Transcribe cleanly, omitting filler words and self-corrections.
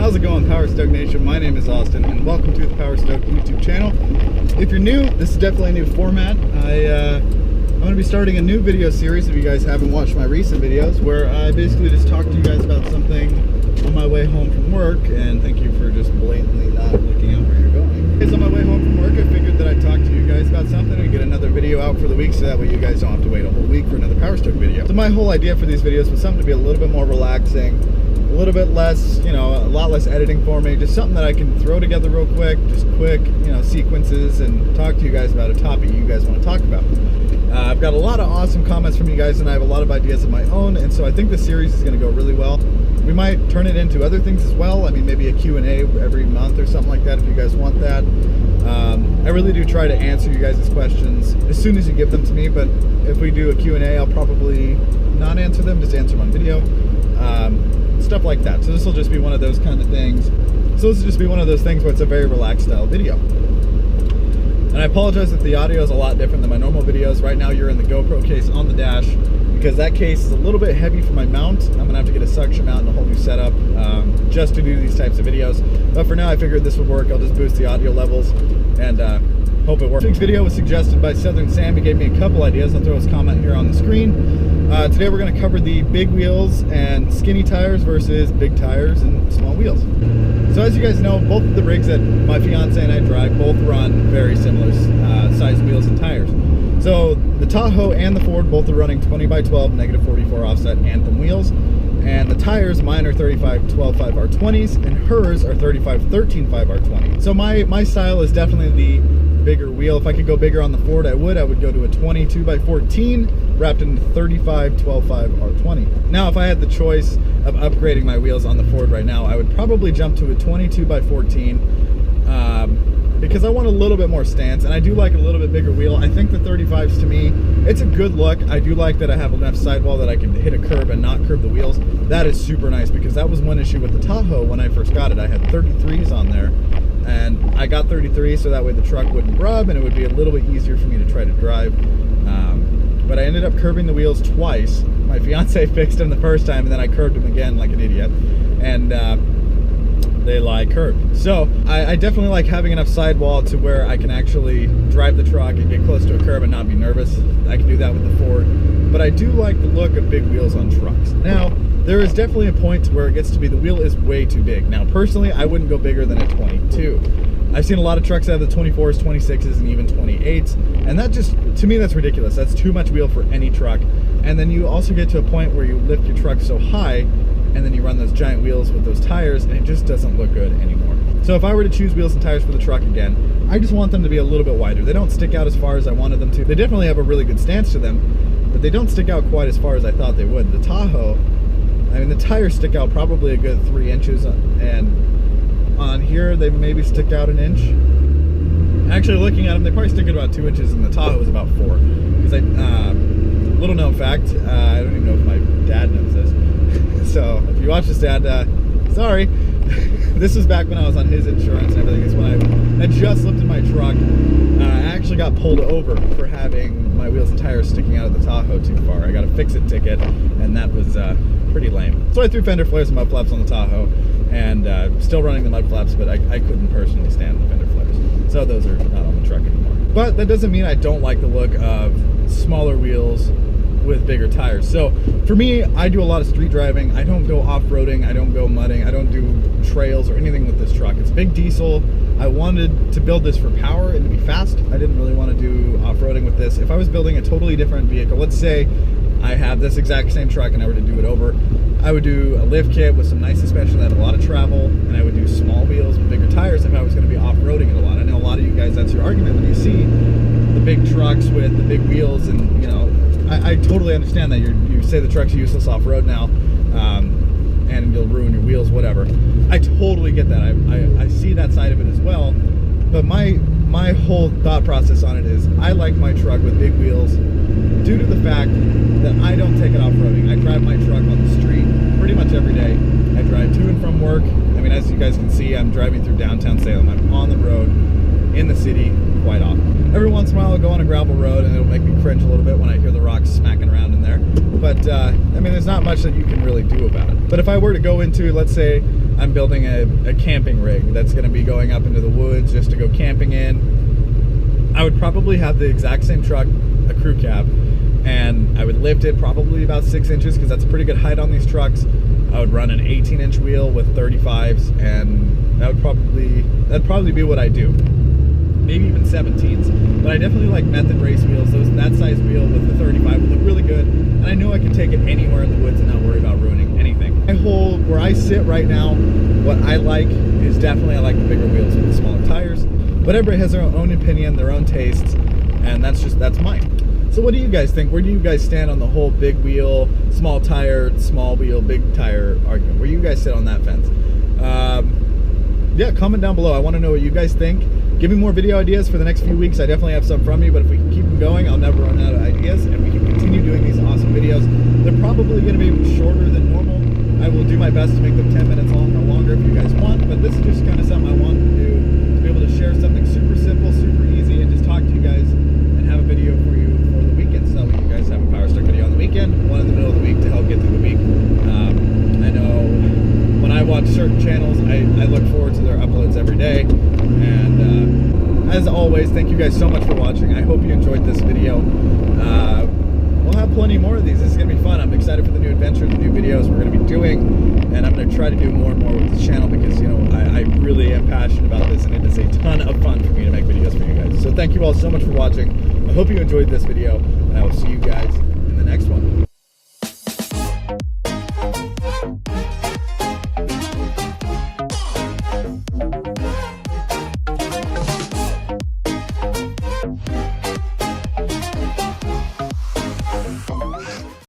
How's it going, Power Stoke Nation? My name is Austin, and welcome to the Power Stoke YouTube channel. If you're new, this is definitely a new format. I'm going to be starting a new video series, if you guys haven't watched my recent videos, where I basically just talk to you guys about something on my way home from work, and thank you for just blatantly not looking out where you're going. On my way home from work, I figured that I'd talk to you guys about something and get another video out for the week, so that way you guys don't have to wait a whole week for another Power Stoke video. So my whole idea for these videos was something to be a little bit more relaxing, a little bit less, a lot less editing for me, just something that I can throw together real quick, just quick, sequences, and talk to you guys about a topic you guys want to talk about. I've got a lot of awesome comments from you guys, and I have a lot of ideas of my own, and so I think this series is going to go really well. We might turn it into other things as well. I mean, maybe a Q&A every month or something like that if you guys want that. I really do try to answer you guys' questions as soon as you give them to me, but if we do a Q&A, I'll probably not answer them, just answer them on video. Stuff like that. So this will just be one of those kind of things. So this will just be one of those things where it's a very relaxed style video. And I apologize if the audio is a lot different than my normal videos. Right now you're in the GoPro case on the dash, because that case is a little bit heavy for my mount. I'm gonna have to get a suction mount and a whole new setup just to do these types of videos. But for now, I figured this would work. I'll just boost the audio levels and hope it works. This video was suggested by Southern Sam. He gave me a couple ideas. I'll throw his comment here on the screen. Today we're gonna cover the big wheels and skinny tires versus big tires and small wheels. So as you guys know, both of the rigs that my fiance and I drive both run very similar size wheels and tires. So the Tahoe and the Ford both are running 20x12 -44 offset Anthem wheels, and the tires, mine are 35/12 5R20s, and hers are 35/13 5R20. So my style is definitely the bigger wheel. If I could go bigger on the Ford, I would go to a 22x14 wrapped into 35/12 5R20. Now, if I had the choice of upgrading my wheels on the Ford right now, I would probably jump to a 22x14 because I want a little bit more stance, and I do like a little bit bigger wheel. I think the 35s, to me, it's a good look. I do like that I have enough sidewall that I can hit a curb and not curve the wheels. That is super nice, because that was one issue with the Tahoe when I first got it. I had 33s on there, and I got 33 so that way the truck wouldn't rub and it would be a little bit easier for me to try to drive. But I ended up curbing the wheels twice. My fiance fixed them the first time, and then I curbed them again like an idiot, and they lie curbed. So I definitely like having enough sidewall to where I can actually drive the truck and get close to a curb and not be nervous. I can do that with the Ford, but I do like the look of big wheels on trucks. Now, there is definitely a point to where it gets to be the wheel is way too big. Now, personally, I wouldn't go bigger than a 22. I've seen a lot of trucks that have the 24s, 26s, and even 28s, and that just, to me, that's ridiculous. That's too much wheel for any truck. And then you also get to a point where you lift your truck so high, and then you run those giant wheels with those tires, and it just doesn't look good anymore. So if I were to choose wheels and tires for the truck again, I just want them to be a little bit wider. They don't stick out as far as I wanted them to. They definitely have a really good stance to them, but they don't stick out quite as far as I thought they would. The Tahoe, I mean, the tires stick out probably a good 3 inches, and on here they maybe stick out an inch. Actually, looking at them, they probably stick out about 2 inches, and the Tahoe is about 4. Because little known fact, I don't even know if my dad knows this. So if you watch this, Dad, sorry. This was back when I was on his insurance and everything. It's when I just lifted my truck. I actually got pulled over for having my wheels and tires sticking out of the Tahoe too far. I got a fix-it ticket, and that was pretty lame. So I threw fender flares and mud flaps on the Tahoe, and still running the mud flaps, but I couldn't personally stand the fender flares. So those are not on the truck anymore. But that doesn't mean I don't like the look of smaller wheels with bigger tires. So for me, I do a lot of street driving. I don't go off-roading, I don't go mudding, I don't do trails or anything with this truck. It's big diesel. I wanted to build this for power and to be fast. I didn't really want to do off-roading with this. If I was building a totally different vehicle, let's say I have this exact same truck and I were to do it over, I would do a lift kit with some nice suspension that had a lot of travel, and I would do small wheels with bigger tires if I was going to be off-roading it a lot. I know a lot of you guys, that's your argument when you see the big trucks with the big wheels, and I totally understand that. You say the truck's useless off-road now, and you'll ruin your wheels, whatever. I totally get that. I see that side of it as well. But my whole thought process on it is I like my truck with big wheels due to the fact that I don't take it off-roading. I drive my truck on the street pretty much every day. I drive to and from work. I mean, as you guys can see, I'm driving through downtown Salem. I'm on the road in the city quite often. Every once in a while I'll go on a gravel road and it'll make me cringe a little bit when I hear the rocks smacking around in there. But I mean, there's not much that you can really do about it. But if I were to go into, let's say, I'm building a camping rig that's going to be going up into the woods just to go camping in. I would probably have the exact same truck, a crew cab, and I would lift it probably about 6 inches because that's a pretty good height on these trucks. I would run an 18-inch wheel with 35s, and that'd probably be what I do. Maybe even 17s, but I definitely like method race wheels. That size wheel with the 35 would look really good, and I know I could take it anywhere in the woods and not worry about ruining anything. Where I sit right now, what I like is definitely I like the bigger wheels with the smaller tires, but everybody has their own opinion, their own tastes, and that's mine. So what do you guys think? Where do you guys stand on the whole big wheel, small tire, small wheel, big tire argument? Where do you guys sit on that fence? Yeah, comment down below. I want to know what you guys think. Give me more video ideas for the next few weeks. I definitely have some from you, but if we can keep them going, I'll never run out of ideas, and we can continue doing these awesome videos. They're probably going to be shorter than normal. I will do my best to make them 10 minutes long or longer if you guys want, but this is just kind of something I wanted to do, to be able to share something super simple, super easy, and just talk to you guys and have a video for you for the weekend. So you guys have a Power Stroke video on the weekend, one in the middle of the week to help get through the week. I know when I watch certain channels, I look forward to their uploads every day. And as always, thank you guys so much for watching. I hope you enjoyed this video. We'll have plenty more of these. This is going to be fun. I'm excited for the new adventures, the new videos we're going to be doing. And I'm going to try to do more and more with this channel because, you know, I really am passionate about this, and it is a ton of fun for me to make videos for you guys. So thank you all so much for watching. I hope you enjoyed this video, and I will see you guys in the next one.